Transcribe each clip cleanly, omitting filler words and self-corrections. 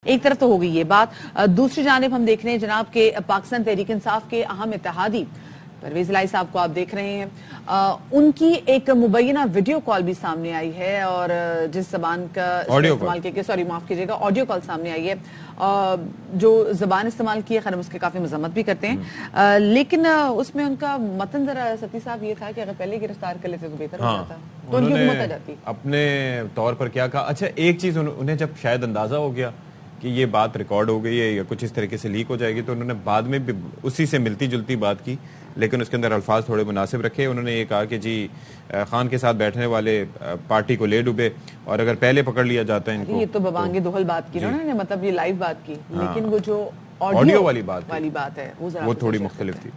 ایک طرف تو ہو گئی یہ بات، دوسری جانب ہم دیکھ رہے ہیں جناب کہ پاکستان تحریک انصاف کے اہم اتحادی پرویز الہی صاحب کو آپ دیکھ رہے ہیں، ان کی ایک مبینہ ویڈیو کال بھی سامنے آئی ہے، اور جس زبان کا استعمال کیا سوری معاف کیجیے گا آڈیو کال سامنے آئی ہے، جو زبان استعمال کی ہے خیر ہم اس کی کافی مذمت بھی کرتے ہیں، لیکن اس میں ان کا متن ذرا ستی صاحب یہ تھا کہ اگر پہلے گرفتار کر لیتے تو بہتر ہو جاتا، تو ان کی حکومت آ جاتی۔ اپنے طور پر کیا کہا، اچھا ایک چیز انہیں جب شاید اندازہ ہو گیا کہ یہ بات ریکارڈ ہو گئی ہے یا کچھ اس طریقے سے لیک ہو جائے گی، تو انہوں نے بعد میں بھی اسی سے ملتی جلتی بات کی، لیکن اس کے اندر الفاظ تھوڑے مناسب رکھے۔ انہوں نے یہ کہا کہ جی خان کے ساتھ بیٹھنے والے پارٹی کو لے ڈوبے، اور اگر پہلے پکڑ لیا جاتا ہے ان کو، یہ تو ببانگ دہل بات کی انہوں نے، مطلب یہ لائیو بات کی، لیکن وہ جو آڈیو والی بات ہے وہ تھوڑی مختلف تھی۔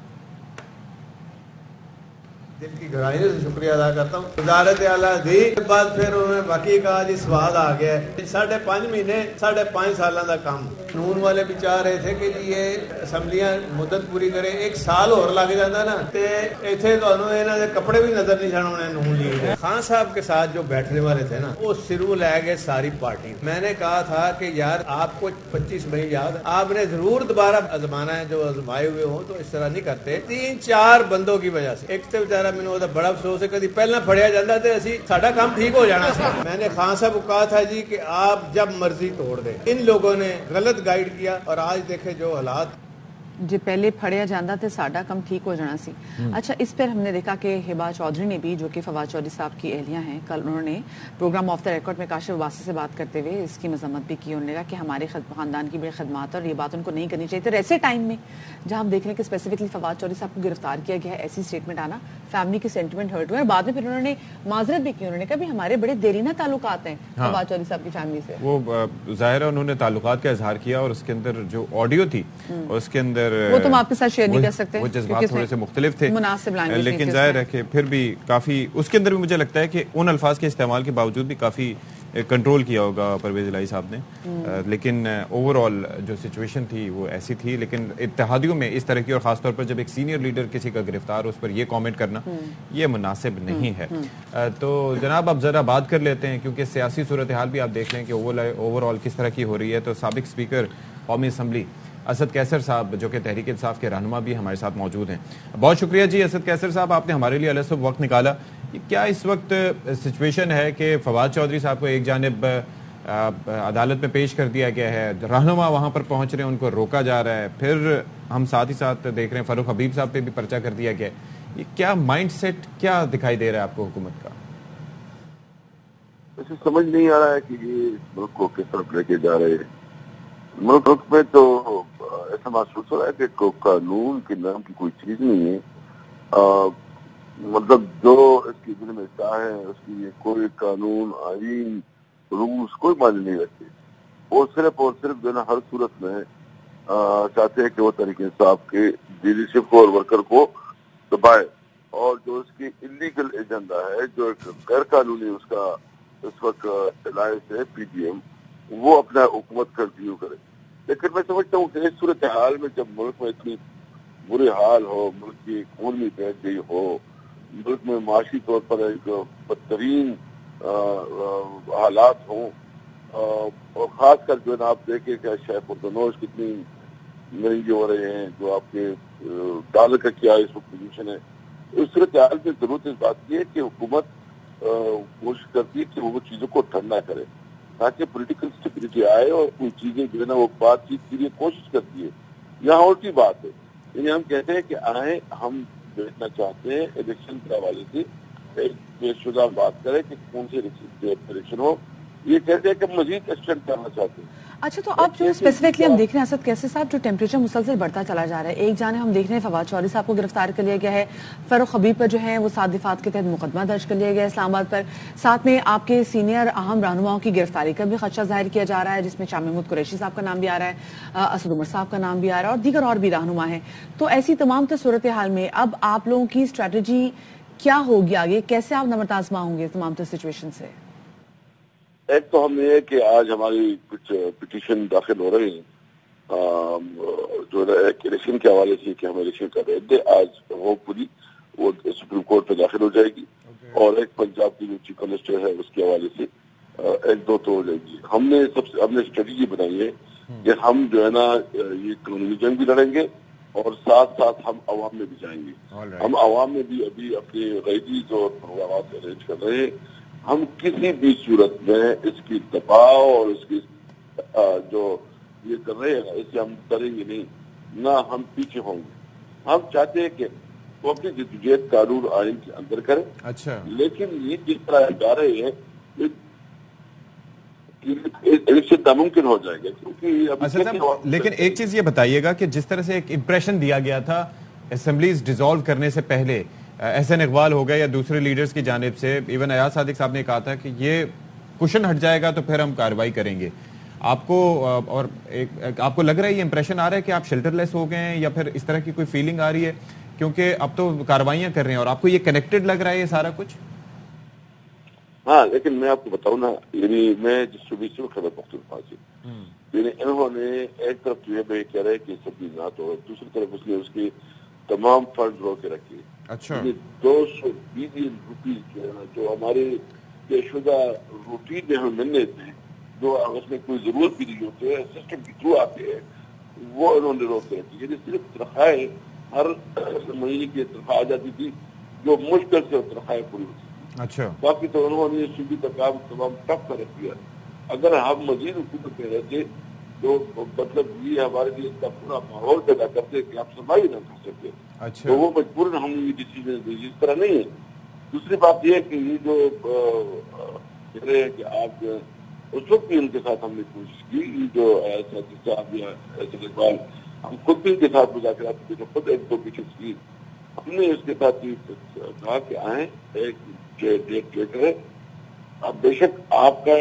دل کی گہرائیوں سے شکریہ ادا کرتا ہوں۔ وزارت اعلیٰ دی کے بعد پھر انہوں نے باقی کہا جی سواد آ گیا ہے، 5.5 مہینے 5.5 سالوں کا کام۔ نون والے بھی چاہ رہے تھے کہ جی یہ اسمبلیاں مدت پوری کریں، 1 سال اور لگ جاتا نا تے ایتھے تانوں انہاں دے کپڑے بھی نظر نہیں چھڑانے نون لیگ دے۔ خان صاحب کے ساتھ جو بیٹھنے والے تھے نا وہ سروں لے گئے ساری پارٹی۔ میں نے کہا تھا کہ یار آپ کو 25 مئی یاد ہے، آپ نے ضرور دوبارہ آزمانا ہے، جو آزمائے ہوئے ہوں تو اس طرح نہیں کرتے۔ 3-4 بندوں کی وجہ سے، ایک تو بیچارہ مینوں دا بڑا افسوس ہے کدی پہلا پھڑیا جاتا تے اسی ساڈا کام ٹھیک ہو جانا سی۔ میں نے خان صاحب کو کہا تھا جی کہ آپ جب مرضی توڑ دیں، ان لوگوں نے غلط گائیڈ کیا، اور آج دیکھیں جو حالات جی پہلے پھڑیا جاندہ تھے ساڈا کم ٹھیک ہو جانا سی۔ اچھا اس پر ہم نے دیکھا کہ ہبا چودھری نے بھی، جو کہ فواد چودھری صاحب کی اہلیہ ہیں، کل انہوں نے پروگرام آف دا ریکارڈ میں کاشف عباسی سے بات کرتے ہوئے اس کی مذمت بھی کی۔ انہوں نے کہا کہ ہمارے خاندان کی بڑی خدمات اور یہ بات ان کو نہیں کرنی چاہیے تھی، ایسے ٹائم میں جہاں ہم دیکھ رہے ہیں کہ اسپیسیفکلی فواد چودھری صاحب کو گرفتار کیا گیا ہے، ایسی اسٹیٹمنٹ آنا فیملی کے سینٹیمنٹ ہرٹ ہوئے، اور بعد میں پھر انہوں نے معذرت بھی کی۔ انہوں نے کہا بھی ہمارے بڑے دیرینہ تعلقات ہیں فواد چودھری صاحب کی فیملی سے۔ وہ ظاہر ہے انہوں نے تعلقات کا اظہار کیا، اور اس کے اندر جو آڈیو تھی اس کے اندر وہ تو آپ کے ساتھ شیئر نہیں کر سکتے، وہ جذبات تھوڑے سے مختلف تھے، مناسب لینگویج، لیکن ظاہر ہے کہ پھر بھی کافی اس کے اندر بھی مجھے لگتا ہے کہ ان الفاظ کے استعمال کے باوجود بھی کافی کنٹرول کیا ہوگا پرویز الہی صاحب نے، لیکن اوور آل جو سچویشن تھی وہ ایسی تھی۔ لیکن اتحادیوں میں اس طرح کی، اور خاص طور پر جب ایک سینئر لیڈر کسی کا گرفتار اس پر یہ کامنٹ کرنا یہ مناسب نہیں ہے۔ تو جناب اب ذرا بات کر لیتے ہیں، کیونکہ سیاسی صورتحال بھی آپ دیکھ لیں کہ اوور آل کس طرح کی ہو رہی ہے۔ تو سابق اسپیکر قومی اسمبلی اسد کیسر صاحب، جو کہ تحریک انصاف کے رہنما بھی ہمارے ساتھ موجود ہیں، بہت شکریہ جی اسد کیسر صاحب، آپ نے ہمارے لیے الگ سے وقت نکالا۔ کیا اس وقت سچویشن ہے کہ فواد چودھری صاحب کو ایک جانب عدالت میں پیش کر دیا گیا ہے، رہنما وہاں پر پہنچ رہے ہیں، ان کو روکا جا رہا ہے، پھر ہم ساتھ ہی ساتھ دیکھ رہے ہیں فاروق حبیب صاحب پہ بھی پرچہ کر دیا گیا ہے، یہ کیا مائنڈ سیٹ کیا دکھائی دے رہا ہے آپ کو حکومت کا؟ اسے سمجھ نہیں آ رہا ہے کہ یہ ملک کو کس طرف لے کے جا رہے ہیں۔ ملک میں تو ایسا محسوس ہو رہا ہے کہ قانون کے نام کی کوئی چیز نہیں ہے، مطلب جو اس کی دل میں چاہے اس کی کوئی قانون آئین رولز کوئی معنی نہیں رکھتے، وہ صرف اور صرف جو ہے نا ہر صورت میں چاہتے ہیں کہ وہ تحریک انصاف کے لیڈرشپ کو اور ورکر کو دبائے، اور جو اس کی انلیگل ایجنڈا ہے، جو ایک غیر قانونی اس کا اس وقت الائنس ہے پی ڈی ایم، وہ اپنا حکومت کنٹینیو کرے۔ لیکن میں سمجھتا ہوں کہ اس صورتحال میں جب ملک میں اتنی برے حال ہو، ملک کی اکانومی بیٹھ گئی ہو، ملک میں معاشی طور پر ایک بدترین حالات ہوں، اور خاص کر جو ہے نا آپ دیکھیں کہ شیخ پردنوش کتنی مہنگے ہو رہے ہیں، جو آپ کے ڈالر کا کیا اس وقت پوزیشن ہے، اس صورتحال میں ضرورت اس بات کی ہے کہ حکومت کوشش کرتی ہے کہ وہ چیزوں کو ٹھنڈا کرے تاکہ پولیٹیکل اسٹیبلٹی آئے، اور کوئی چیزیں جو ہے نا وہ بات چیت کے لیے کوشش کرتی ہے۔ یہاں اور کی بات ہے، یعنی ہم کہتے ہیں کہ آئیں، ہم دیکھنا چاہتے ہیں الیکشن کے حوالے سے ایک بے شدہ بات کریں کہ کون سے الیکشن ہو، یہ کہتے ہیں کہ مزید ایکسٹینڈ کرنا چاہتے ہیں۔ اچھا تو اب جو اسپیسیفکلی ہم دیکھ رہے ہیں اسد کیسر صاحب، جو ٹیمپریچر مسلسل بڑھتا چلا جا رہا ہے، ایک جانب ہم دیکھ رہے ہیں فواد چودھری صاحب کو گرفتار کر لیا گیا ہے، فاروق حبیب پر جو ہے وہ 7 دفعات کے تحت مقدمہ درج کر لیا گیا ہے اسلام آباد پر، ساتھ میں آپ کے سینئر اہم رہنماؤں کی گرفتاری کا بھی خدشہ ظاہر کیا جا رہا ہے، جس میں شاہ محمود قریشی صاحب کا نام بھی آ رہا ہے، اسد عمر صاحب کا نام بھی آ رہا ہے، اور دیگر اور بھی رہنما ہیں۔ تو ایسی تمام صورتحال میں اب آپ لوگوں کی اسٹریٹجی کیا ہوگی آگے، کیسے آپ نمٹ آزما ہوں گے تمام سچویشن سے؟ ایک تو ہم یہ کہ آج ہماری کچھ پٹیشن داخل ہو رہی ہیں جو ایک الیکشن کے حوالے سے کہ ہم الیکشن کا ریٹ دیں، آج ہوپ فلی وہ سپریم کورٹ پہ داخل ہو جائے گی، اور ایک پنجاب کی جو چیف منسٹر ہے اس کے حوالے سے ایک دو تو ہو جائے گی۔ ہم نے اسٹریٹجی بنائی ہے کہ ہم جو ہے نا یہ قانونی جنگ بھی لڑیں گے اور ساتھ ساتھ ہم عوام میں بھی جائیں گے. ہم عوام میں بھی ابھی اپنے ریلیز اور پروگرامات ارینج کر رہے ہیں. ہم کسی بھی صورت میں اس کی دباؤ اور اس کی جو یہ کر رہے ہیں اس سے ہم ڈریں گے نہیں، نہ ہم پیچھے ہوں گے. ہم چاہتے ہیں کہ وہ اپنی جدوجہد قانون آئین کے اندر کریں. اچھا، لیکن یہ جس طرح جا رہے ہیں اس سے ناممکن ہو جائے گا، کیونکہ لیکن ایک چیز یہ بتائیے گا کہ جس طرح سے ایک امپریشن دیا گیا تھا اسمبلیز ڈیزالو کرنے سے پہلے، احسن اقبال ہو گئے یا دوسرے لیڈرز کی جانب سے، ایون ایاز صادق صاحب نے کہا تھا کہ یہ کوشن ہٹ جائے گا تو پھر ہم کارروائی کریں گے. آپ کو لگ رہا ہے یہ امپریشن آ رہا ہے کہ آپ شیلٹر لیس ہو گئے ہیں، یا پھر اس طرح کی کوئی فیلنگ آ رہی ہے؟ کیونکہ اب تو کاروائیاں کر رہے ہیں اور آپ کو یہ کنیکٹڈ لگ رہا ہے یہ سارا کچھ؟ ہاں، لیکن میں آپ کو بتاؤں نا، یعنی میں جس صوبے سے خیبر پختونخوا سے، یعنی انہوں نے ایک طرف جو ہے میں کہہ رہا ہے کہ سب ذات ہو، دوسری طرف اس نے اس کے تمام فنڈ رو کے رکھے. اچھا، 200 بلین روپیز جو ہمارے طے شدہ روٹین میں ہمیں ملنے تھے، جو اس میں کوئی ضرورت بھی نہیں ہوتے ہیں، سسٹم کے تھرو آتے ہیں، وہ انہوں نے روک رکھی. یعنی صرف تنخواہیں ہر مہینے کی تنخواہ آ جاتی تھی جو مشکل سے تنخواہیں پوری ہوتی. اچھا، باقی تو انہوں نے صوبے کا کام تمام ٹپ کر رکھ دیا. اگر ہم مزید حکومت میں رہتے تو مطلب یہ ہمارے لیے اتنا پورا ماحول پیدا کرتے کہ آپ سرمائی نہ کر سکتے. اچھا، تو وہ مجبوراً ہم نے یہ ڈیسیجن دی. اس طرح نہیں ہے. دوسری بات یہ ہے کہ یہ جو کہہ رہے ہیں کہ آپ اس وقت بھی ان کے ساتھ ہم نے کوشش کی، یہ جو صاحب یا احسن اقبال، ہم خود بھی ان کے ساتھ مذاکرات کی، خود ایک دو پیچھز کی. ہم نے اس کے ساتھ کہا کہ آئیں ایک ڈیٹ لے کر. اب بے شک آپ کا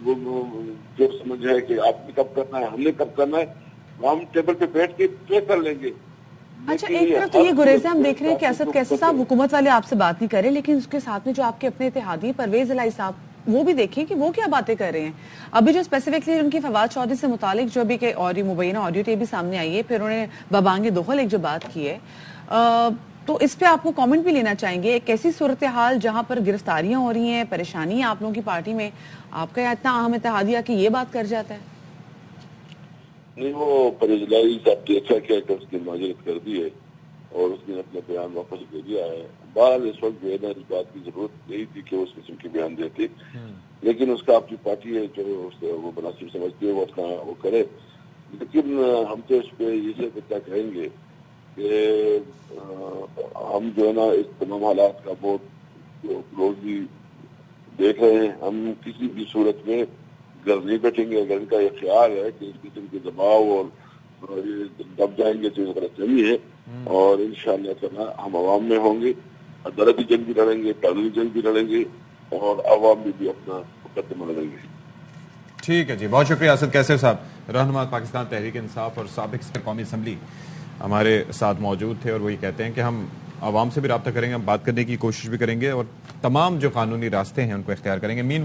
جو سمجھ ہے کہ آپ نے کب کرنا ہے، ہم نے کب کرنا ہے، ہم ٹیبل پہ بیٹھ کے طے کر لیں گے. اچھا، ایک طرف تو یہ گریزیں ہم دیکھ رہے ہیں کہ اسد کیسے صاحب حکومت والے آپ سے بات نہیں کرے، لیکن اس کے ساتھ میں جو آپ کے اپنے اتحادی پرویز الہی صاحب، وہ بھی دیکھیں کہ وہ کیا باتیں کر رہے ہیں. ابھی جو اسپیسیفکلی ان کی فواد چودھری سے متعلق جو بھی کہ مبینہ آڈیو ٹیپ بھی سامنے آئی ہے، پھر انہوں نے ببانگ دخل ایک جو بات کی ہے، تو اس پہ آپ کو کامنٹ بھی لینا چاہیں گے. ایک ایسی صورتحال جہاں پر گرفتاریاں ہو رہی ہیں، پریشانی آپ لوگوں کی پارٹی میں، آپ کا اتنا اہم اتحادیہ کہ یہ بات کر جاتا ہے؟ نہیں، وہ پرویز الہی صاحب نے اچھا کیا کہ اس کی معذرت کر دی ہے اور اس نے اپنا بیان واپس لے لیا ہے. بہرحال اس وقت جو ہے نا اس بات کی ضرورت نہیں تھی کہ وہ اس قسم کے بیان دیتے، لیکن اس کا اپنی پارٹی ہے جو وہ مناسب سمجھتی ہے وہ اپنا وہ کرے. لیکن ہم تو اس پہ یہ سے کیا کہیں گے کہ ہم جو ہے نا اس تمام حالات کا بہت کلوزلی دیکھ رہے ہیں. ہم کسی بھی صورت میں گھر نہیں بیٹھیں گے اگر ان کا یہ خیال ہے کہ اس قسم کے دباؤ اور دب جائیں گے تو یہ غلط فہمی ہے. اور انشاءاللہ تعالی ہم عوام میں ہوں گے، عدالتی جنگ بھی لڑیں گے، قانونی جنگ بھی لڑیں گے، اور عوام میں بھی اپنا مقدمہ لڑیں گے. ٹھیک ہے جی، بہت شکریہ اسد کیسر صاحب، رہنما پاکستان تحریک انصاف اور سابق قومی اسمبلی ہمارے ساتھ موجود تھے، اور وہی کہتے ہیں کہ ہم عوام سے بھی رابطہ کریں گے، ہم بات کرنے کی کوشش بھی کریں گے اور تمام جو قانونی راستے ہیں ان کو اختیار کریں گے.